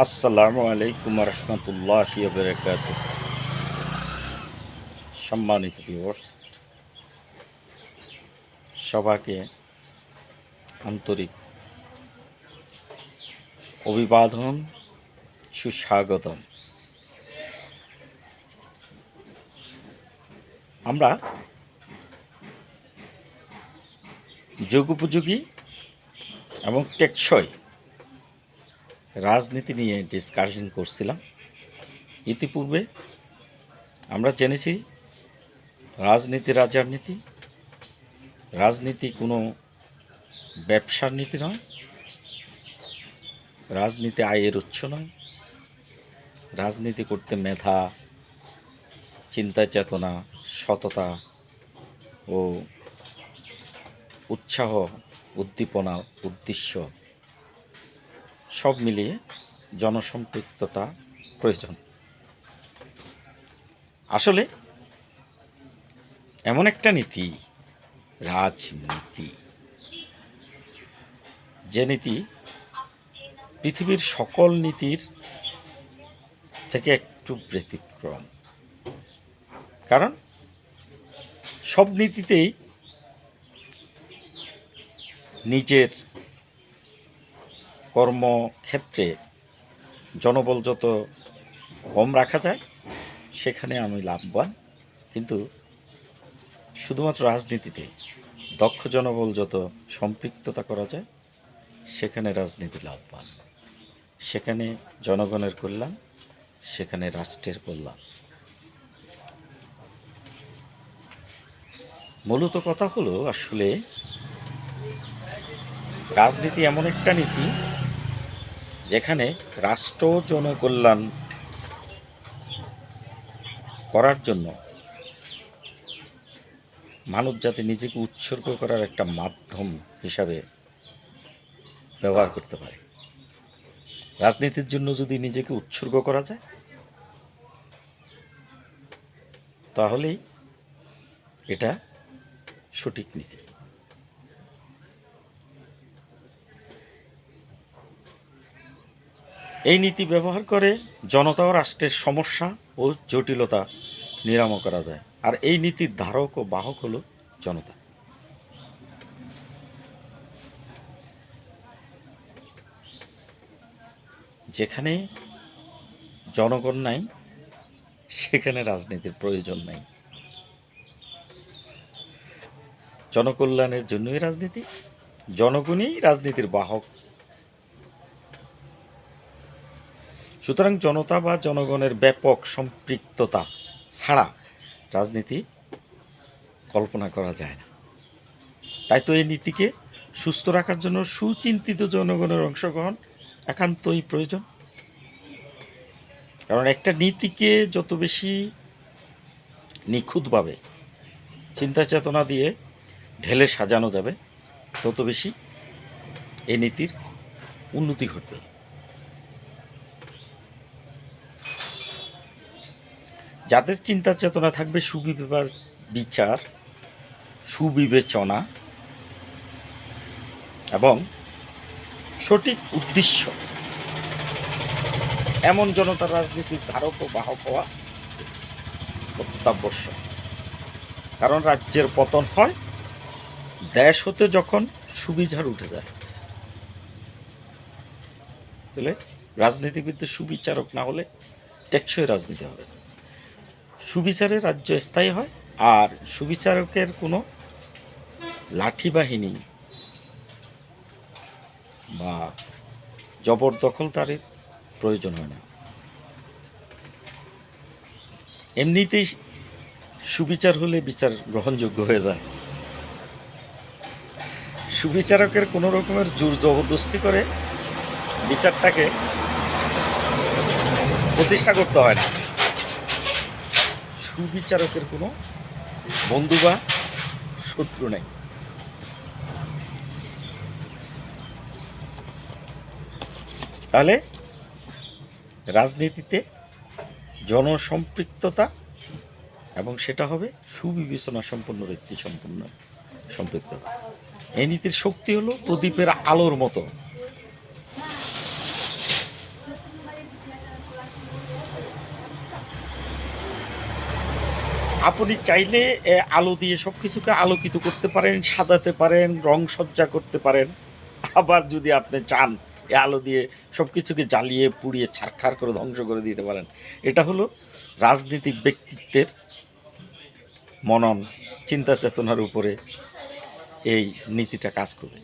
আসসালামু আলাইকুম রহমতুল্লাহি ওয়া বারাকাতুহু। সম্মানিত ভিউয়ার্স, সবাইকে আন্তরিক অভিবাদন, সুস্বাগতম। আমরা যুগোপযোগী এবং টেকসই রাজনীতি নিয়ে ডিসকাশন করছিলাম। ইতিপূর্বে আমরা জেনেছি রাজনীতি রাজার নীতি। রাজনীতি কোনো ব্যবসার নীতি নয়, রাজনীতি আয়ের উৎস নয়। রাজনীতি করতে মেধা, চিন্তা চেতনা, সততা ও উৎসাহ, উদ্দীপনা, উদ্দেশ্য সব মিলিয়ে জনসম্পৃক্ততা প্রয়োজন। আসলে এমন একটা নীতি রাজনীতি, যে নীতি পৃথিবীর সকল নীতির থেকে একটু ব্যতিক্রম। কারণ সব নীতিতেই নিজের কর্মক্ষেত্রে জনবল যত কম রাখা যায় সেখানে আমি লাভবান, কিন্তু শুধুমাত্র রাজনীতিতে দক্ষ জনবল যত সম্পৃক্ততা করা যায় সেখানে রাজনীতি লাভবান। সেখানে জনগণের কল্যাণ, সেখানে রাষ্ট্রের কল্যাণ। মূলত কথা হলো, আসলে রাজনীতি এমন একটা নীতি যেখানে রাষ্ট্র জনকল্যাণ করার জন্য মানব জাতি নিজেকে উৎসর্গ করার একটা মাধ্যম হিসাবে ব্যবহার করতে পারে। রাজনীতির জন্য যদি নিজেকে উৎসর্গ করা যায় তাহলেই এটা সঠিক নীতি। এই নীতি ব্যবহার করে জনতা ও রাষ্ট্রের সমস্যা ও জটিলতা নিরাময় করা যায়, আর এই নীতির ধারক ও বাহক হলো জনতা। যেখানে জনগণ নাই সেখানে রাজনীতির প্রয়োজন নাই। জনকল্যাণের জন্যই রাজনীতি, জনগণই রাজনীতির বাহক। সুতরাং জনতা বা জনগণের ব্যাপক সম্পৃক্ততা ছাড়া রাজনীতি কল্পনা করা যায় না। তাই তো এই নীতিকে সুস্থ রাখার জন্য সুচিন্তিত জনগণের অংশগ্রহণ একান্তই প্রয়োজন। কারণ একটা নীতিকে যত বেশি নিখুঁতভাবে চিন্তা চেতনা দিয়ে ঢেলে সাজানো যাবে তত বেশি এই নীতির উন্নতি ঘটবে। যাদের চিন্তা চেতনা থাকবে বিচার, সুবিবেচনা এবং সঠিক উদ্দেশ্য, এমন জনতার রাজনীতির ধারক ও বাহক হওয়া অত্যাবশ্যক। কারণ রাজ্যের পতন হয় দেশ হতে যখন সুবিচার উঠে যায়। তাহলে রাজনীতিবিদদের সুবিচারক না হলে টেকসই রাজনীতি হবে না। সুবিচারে রাজ্য স্থায়ী হয়, আর সুবিচারকের কোনো লাঠি বাহিনী বা জবরদখলদারির প্রয়োজন হয় না। এমনিতেই সুবিচার হলে বিচার গ্রহণযোগ্য হয়ে যায়। সুবিচারকের কোনো রকমের জোর জবরদস্তি করে বিচারটাকে প্রতিষ্ঠা করতে হয় না। সুবিচারকের কোনো বন্ধু বা শত্রু নেই। তাহলে রাজনীতিতে জনসম্পৃক্ততা, এবং সেটা হবে সুবিবেচনা সম্পন্ন ব্যক্তি সম্পৃক্ততা। এই নীতির শক্তি হলো প্রদীপের আলোর মতো। আপনি চাইলে আলো দিয়ে সব কিছুকে আলোকিত করতে পারেন, সাজাতে পারেন, রং সজ্জা করতে পারেন। আবার যদি আপনি চান এ আলো দিয়ে সব কিছুকে জ্বালিয়ে পুড়িয়ে ছারখার করে ধ্বংস করে দিতে পারেন। এটা হলো রাজনীতিক ব্যক্তিত্বের মনন, চিন্তা চেতনার উপরে এই নীতিটা কাজ করে।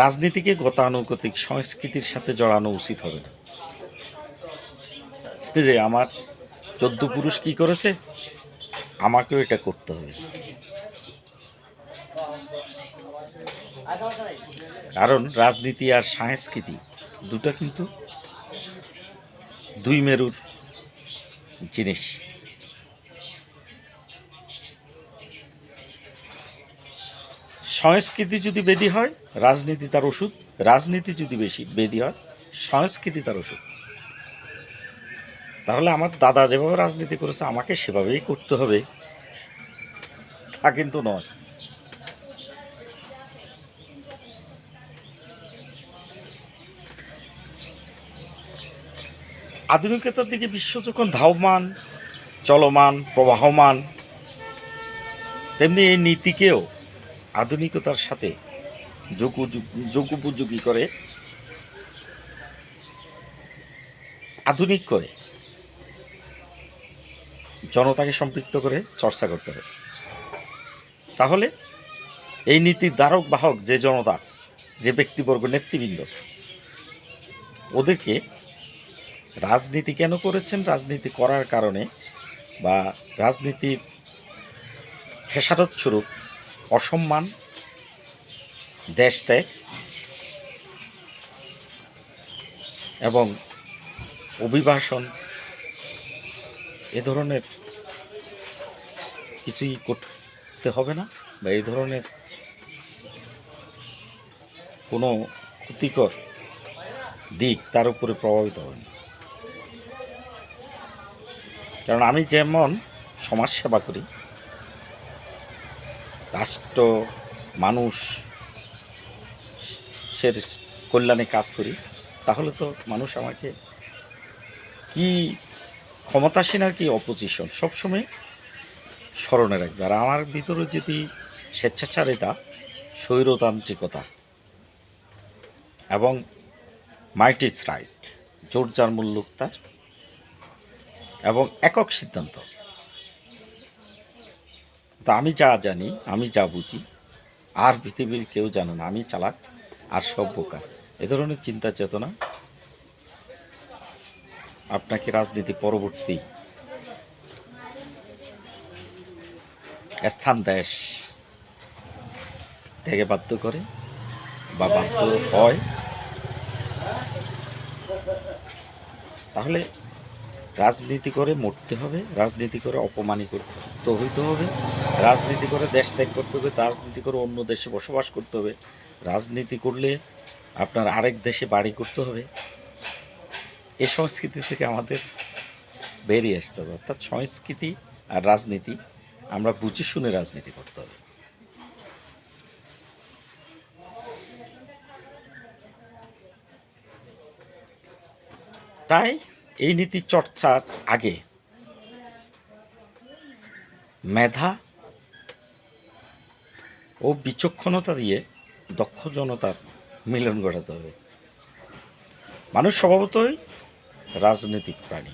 রাজনীতিকে গতানুগতিক সংস্কৃতির সাথে জড়ানো উচিত হবে না। যে আমার 14 পুরুষ কি করেছে, আমাকেও এটা করতে হবে। কারণ রাজনীতি আর সংস্কৃতি দুটো কিন্তু দুই মেরুর জিনিস। সংস্কৃতি যদি বেদি হয়, রাজনীতি তার ওষুধ। রাজনীতি যদি বেশি বেদি হয়, সংস্কৃতি তার ওষুধ। তাহলে আমার দাদা যেভাবে রাজনীতি করেছে আমাকে সেভাবেই করতে হবে, তা কিন্তু নয়। আধুনিকতার দিকে বিশ্ব যখন ধাবমান, চলমান, প্রবাহমান, তেমনি এই নীতিকেও আধুনিকতার সাথে যোগোপযোগী করে, আধুনিক করে, জনতাকে সম্পৃক্ত করে চর্চা করতে হবে। তাহলে এই নীতির ধারক বাহক যে জনতা, যে ব্যক্তিবর্গ, নেতৃবৃন্দ, ওদেরকে রাজনীতি কেন করেছেন, রাজনীতি করার কারণে বা রাজনীতির খেসারত স্বরূপ অসম্মান, দেশ ত্যাগ এবং অভিবাসন এ ধরনের কিছুই করতে হবে না, বা এই ধরনের কোনো ক্ষতিকর দিক তার উপরে প্রভাবিত হবে না। কারণ আমি যেমন সমাজ সেবা করি, রাষ্ট্র মানুষ সে কল্যাণে কাজ করি, তাহলে তো মানুষ আমাকে কি ক্ষমতাসীন আর কি অপোজিশন সবসময় স্মরণে রাখবে। আর আমার ভিতরে যদি স্বেচ্ছাচারিতা, স্বৈরতান্ত্রিকতা এবং মাইট ইজ রাইট, জোর যার মুল্লুক তার, এবং একক সিদ্ধান্ত, তা আমি যা জানি, আমি যা বুঝি, আর পৃথিবীর কেউ জানে না, আমি চালাক আর সব বোকা, এ ধরনের চিন্তা চেতনা আপনাকে রাজনীতি পরবর্তী স্থান দেশ থেকে বাধ্য করে বা বাধ্য হয়। তাহলে রাজনীতি করে মরতে হবে, রাজনীতি করে অপমানিত হইতে হবে, রাজনীতি করে দেশ ত্যাগ করতে হবে, রাজনীতি করে অন্য দেশে বসবাস করতে হবে, রাজনীতি করলে আপনার আরেক দেশে বাড়ি করতে হবে। এই সংস্কৃতি থেকে আমাদের বেরিয়ে আসতে হবে। অর্থাৎ সংস্কৃতি আর রাজনীতি আমরা বুঝে শুনে রাজনীতি করতে হবে। তাই এই নীতি চর্চার আগে মেধা ও বিচক্ষণতা দিয়ে দক্ষ জনতার মিলন ঘটাতে হবে। মানুষ স্বভাবতই রাজনৈতিক প্রাণী,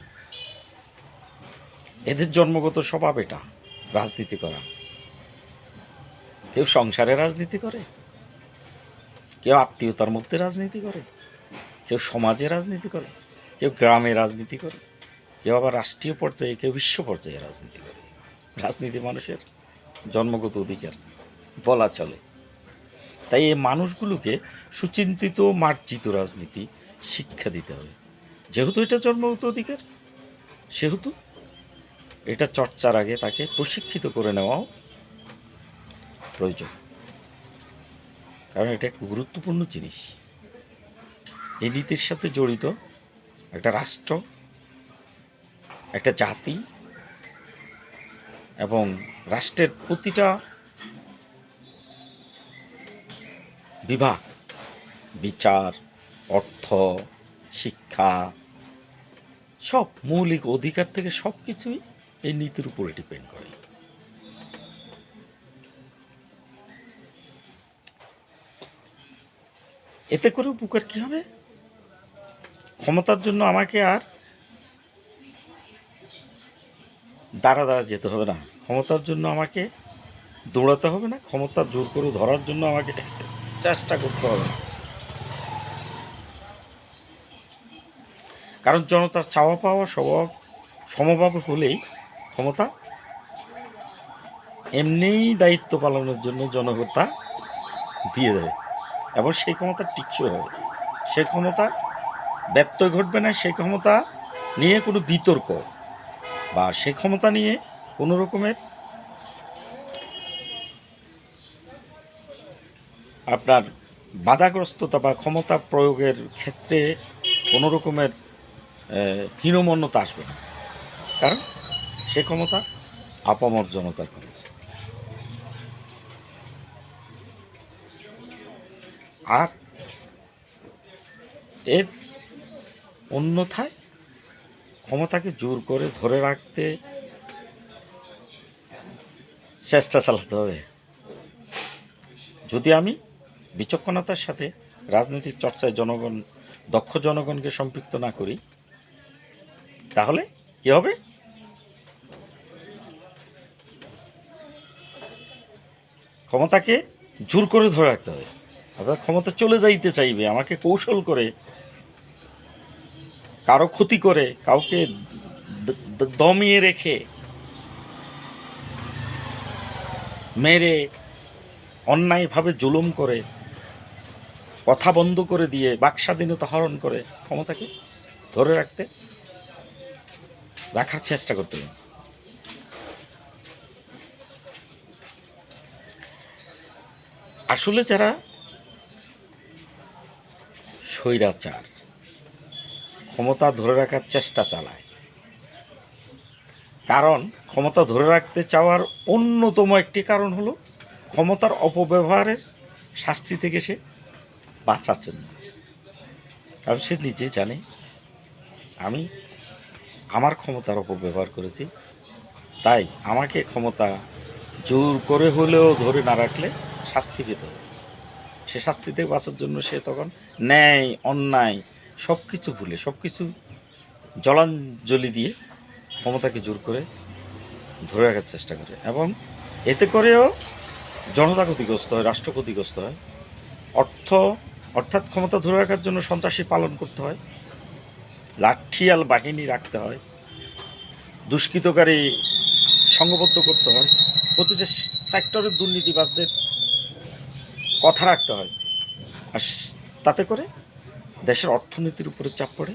এদের জন্মগত স্বভাব এটা রাজনীতি করা। কেউ সংসারে রাজনীতি করে, কেউ আত্মীয়তার মধ্যে রাজনীতি করে, কেউ সমাজে রাজনীতি করে, কেউ গ্রামে রাজনীতি করে, কেউ আবার রাষ্ট্রীয় পর্যায়ে, কেউ বিশ্ব পর্যায়ে রাজনীতি করে। রাজনীতি মানুষের জন্মগত অধিকার বলা চলে। তাই এই মানুষগুলোকে সুচিন্তিত, মার্জিত রাজনীতি শিক্ষা দিতে হবে। যেহেতু এটা জন্মগত অধিকার, সেহেতু এটা চর্চার আগে তাকে প্রশিক্ষিত করে নেওয়াও প্রয়োজন। কারণ এটা এক গুরুত্বপূর্ণ জিনিস। এই নীতির সাথে জড়িত একটা রাষ্ট্র, একটা জাতি এবং রাষ্ট্রের প্রতিটা বিভাগ, বিচার, অর্থ, শিক্ষা, সব মৌলিক অধিকার থেকে সব কিছুই এই নীতির উপরে ডিপেন্ড করে। এতে করে উপকার কি হবে? ক্ষমতার জন্য আমাকে আর দাঁড়া যেতে হবে না, ক্ষমতার জন্য আমাকে দৌড়াতে হবে না, ক্ষমতা জোর করে ধরার জন্য আমাকে চেষ্টা করতে হবে না। কারণ জনতার চাওয়া পাওয়া সমভাব হলেই ক্ষমতা এমনিই দায়িত্ব পালনের জন্য জনতা দিয়ে দেবে, এবং সেই ক্ষমতা টিকসই হবে, সেই ক্ষমতা ব্যত্যয় ঘটবে না, সেই ক্ষমতা নিয়ে কোনো বিতর্ক বা সেই ক্ষমতা নিয়ে কোনো রকমের আপনার বাধাগ্রস্ততা বা ক্ষমতা প্রয়োগের ক্ষেত্রে কোনো রকমের হীনমন্যতা আসবে না, কারণ সে ক্ষমতা আপামর জনতার ক্ষমতা। আর এর অন্যথায় ক্ষমতাকে জোর করে ধরে রাখতে চেষ্টা চালাতে হবে। যদি আমি বিচক্ষণতার সাথে রাজনীতির চর্চায় দক্ষ জনগণকে সম্পৃক্ত না করি, তাহলে কি হবে? ক্ষমতাকে জোর করে ধরে রাখতে হবে, অর্থাৎ ক্ষমতা চলে যাইতে চাইবে, আমাকে কৌশল করে, কারো ক্ষতি করে, কাউকে দমিয়ে রেখে, মেরে, অন্যায়ভাবে জুলুম করে, কথা বন্ধ করে দিয়ে, বাকস্বাধীনতা হরণ করে ক্ষমতাকে ধরে রাখার চেষ্টা করতে হবে। আসলে যারা স্বৈরাচার ক্ষমতা ধরে রাখার চেষ্টা চালায়, কারণ ক্ষমতা ধরে রাখতে চাওয়ার অন্যতম একটি কারণ হলো ক্ষমতার অপব্যবহারের শাস্তি থেকে সে বাঁচার জন্য। কারণ সে নিজে জানে আমি আমার ক্ষমতার অপব্যবহার করেছি, তাই আমাকে ক্ষমতা জোর করে হলেও ধরে না রাখলে শাস্তি পেতে হবে। সে শাস্তি থেকে বাঁচার জন্য সে তখন ন্যায় অন্যায় সব কিছু ভুলে, সব কিছু জলাঞ্জলি দিয়ে ক্ষমতাকে জোর করে ধরে রাখার চেষ্টা করে, এবং এতে করেও জনতা ক্ষতিগ্রস্ত হয়, রাষ্ট্র ক্ষতিগ্রস্ত হয়। অর্থাৎ ক্ষমতা ধরে রাখার জন্য সন্ত্রাসী পালন করতে হয়, লাঠিয়াল বাহিনী রাখতে হয়, দুষ্কৃতকারী সংঘবদ্ধ করতে হয়, প্রতিটা সেক্টরের দুর্নীতিবাজদের কথা রাখতে হয়। আর তাতে করে দেশের অর্থনীতির উপরে চাপ পড়ে,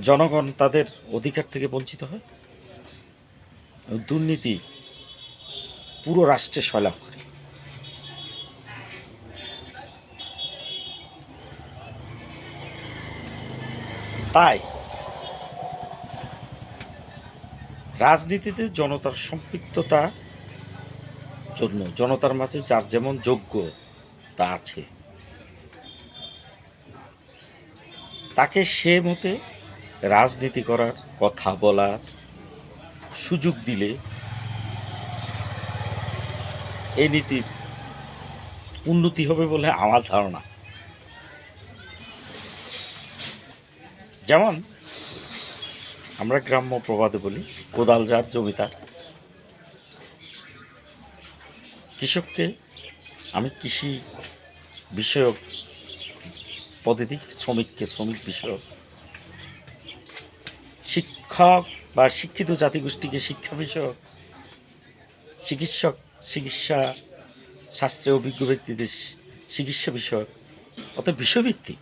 জনগণ তাদের অধিকার থেকে বঞ্চিত হয়, দুর্নীতি পুরো রাষ্ট্রে সয়লাভ করে। তাই রাজনীতিতে জনতার সম্পৃক্ততা জন্য জনতার মাঝে যার যেমন যোগ্যতা আছে, তাকে সে মতে রাজনীতি করার, কথা বলার সুযোগ দিলে এই নীতির উন্নতি হবে বলে আমার ধারণা। যেমন আমরা গ্রাম্য প্রবাদে বলি, কোদাল যার জমিদার। কৃষককে আমি কৃষি বিষয়ক পদে দিই, শ্রমিককে শ্রমিক বিষয়ক, শিক্ষক বা শিক্ষিত জাতিগোষ্ঠীকে শিক্ষা বিষয়ক, চিকিৎসা শাস্ত্রে অভিজ্ঞ ব্যক্তিদের চিকিৎসা বিষয়ক, অর্থাৎ বিষয়ভিত্তিক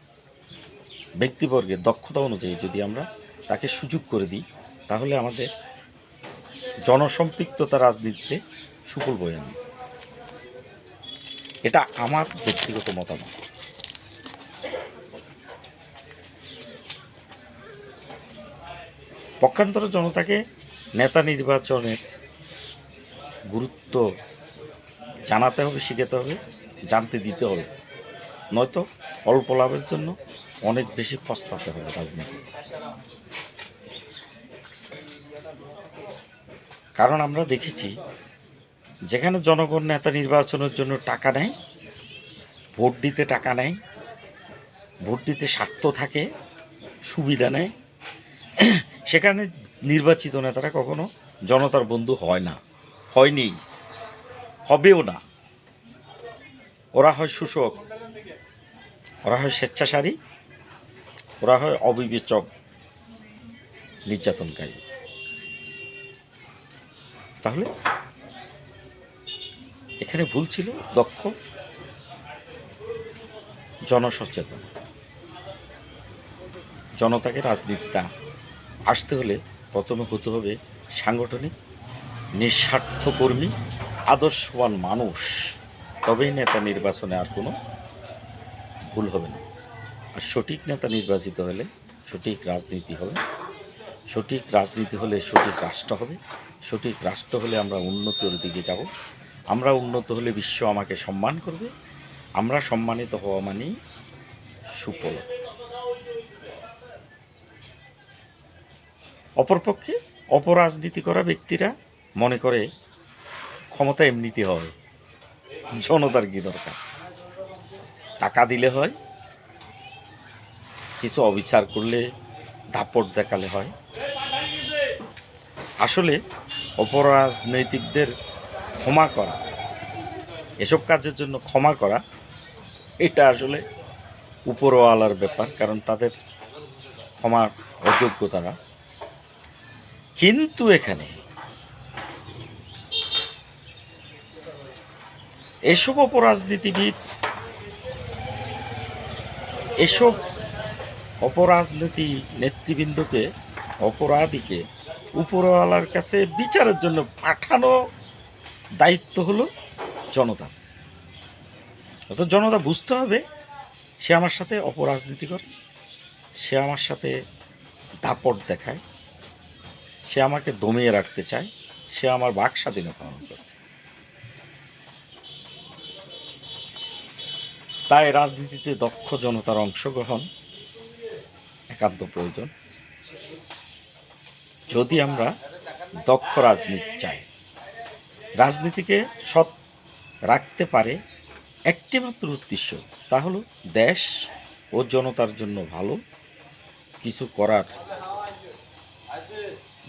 ব্যক্তিবর্গের দক্ষতা অনুযায়ী যদি আমরা তাকে সুযোগ করে দিই, তাহলে আমাদের জনসম্পৃক্ততা রাজনীতিতে সুফল বয়ে আনবে। এটা আমার ব্যক্তিগত মতামত। পক্ষান্তরে জনতাকে নেতা নির্বাচনের গুরুত্ব জানাতে হবে, শিখাতে হবে, জানতে দিতে হবে। নয়তো অল্প লাভের জন্য অনেক বেশি পস্তাতে হবে রাজনীতি। কারণ আমরা দেখেছি যেখানে জনগণ নেতা নির্বাচনের জন্য টাকা নেয়, ভোট দিতে টাকা নেয়, ভোট দিতে স্বার্থ থাকে, সুবিধা নেয়, সেখানে নির্বাচিত নেতারা কখনো জনতার বন্ধু হয় না, হয়নি, হবেও না। ওরা হয় শোষক, ওরা হয় স্বেচ্ছাচারী, ওরা হয় অবিবেচক, নির্যাতনকারী। তাহলে এখানে ভুল ছিল দক্ষ জনসচেতন। জনতাকে রাজনীতিতে আসতে হলে প্রথমে হতে হবে সাংগঠনিক নিঃস্বার্থ কর্মী, আদর্শবান মানুষ। তবেই নেতা নির্বাচনে আর কোনো ভুল হবে না। আর সঠিক নেতা নির্বাচিত হলে সঠিক রাজনীতি হবে, সঠিক রাজনীতি হলে সঠিক রাষ্ট্র হবে, সঠিক রাষ্ট্র হলে আমরা উন্নতির দিকে যাব, আমরা উন্নত হলে বিশ্ব আমাকে সম্মান করবে, আমরা সম্মানিত হওয়া মানেই সুফল। অপরপক্ষে অপরাজনীতি করা ব্যক্তিরা মনে করে ক্ষমতা এমনিতে হয়, জনতার কি দরকার, টাকা দিলে হয়, কিছু অবিচার করলে দাপট দেখালে হয়। আসলে অপরাজনৈতিকদের ক্ষমা করা, এসব কাজের জন্য ক্ষমা করা, এটা আসলে উপরওয়ালার ব্যাপার, কারণ তাদের ক্ষমার অযোগ্য তারা। কিন্তু এখানে এসব অপরাজনীতিবিদ, এসব অপরাজনীতি নেতৃবৃন্দকে, অপরাধীকে উপরওয়ালার কাছে বিচারের জন্য পাঠানো দায়িত্ব হলো জনতা। অত জনতা বুঝতে হবে সে আমার সাথে অপরাজনীতি করে, সে আমার সাথে দাপট দেখায়, সে আমাকে দমিয়ে রাখতে চায়, সে আমার বাক স্বাধীনতা হরণ করছে। তাই রাজনীতিতে দক্ষ জনতার অংশগ্রহণ একান্ত প্রয়োজন যদি আমরা দক্ষ রাজনীতি চাই। রাজনীতিকে সৎ রাখতে পারে একটি মাত্র উদ্দেশ্য, তা হলো দেশ ও জনতার জন্য ভালো কিছু করার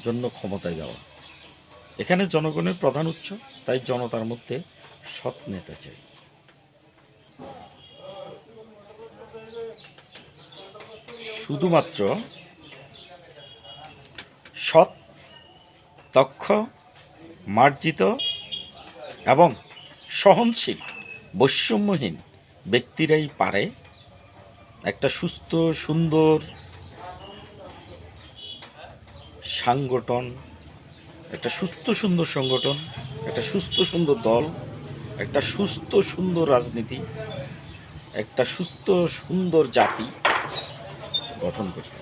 জন্য ক্ষমতায় যাওয়া। এখানে জনগণের প্রধান উৎস, তাই জনতার মধ্যে সৎ নেতা চাই। শুধুমাত্র সৎ, দক্ষ, মার্জিত এবং সহনশীল, বৈষম্যহীন ব্যক্তিরাই পারে একটা সুস্থ সুন্দর সংগঠন, একটা সুস্থ সুন্দর সংগঠন, একটা সুস্থ সুন্দর দল, একটা সুস্থ সুন্দর রাজনীতি, একটা সুস্থ সুন্দর জাতি গঠন করতে।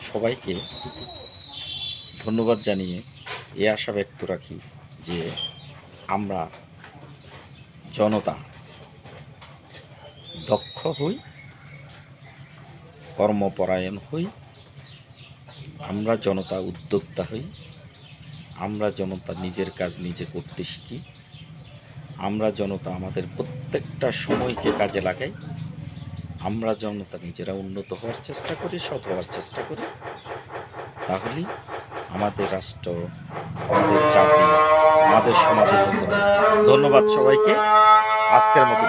সবাইকে ধন্যবাদ জানিয়ে এ আশা ব্যক্ত রাখি যে আমরা জনতা দক্ষ হই, কর্মপরায়ণ হই, আমরা জনতা উদ্যোক্তা হই, আমরা জনতা নিজের কাজ নিজে করতে শিখি, আমরা জনতা আমাদের প্রত্যেকটা সময়কে কাজে লাগাই, আমরা জনতা নিজেরা উন্নত হওয়ার চেষ্টা করি, সৎ হওয়ার চেষ্টা করি। তাহলেই আমাদের রাষ্ট্র, আমাদের জাতি, আমাদের সমাজ উন্নত হবে। ধন্যবাদ সবাইকে। আজকের মতো।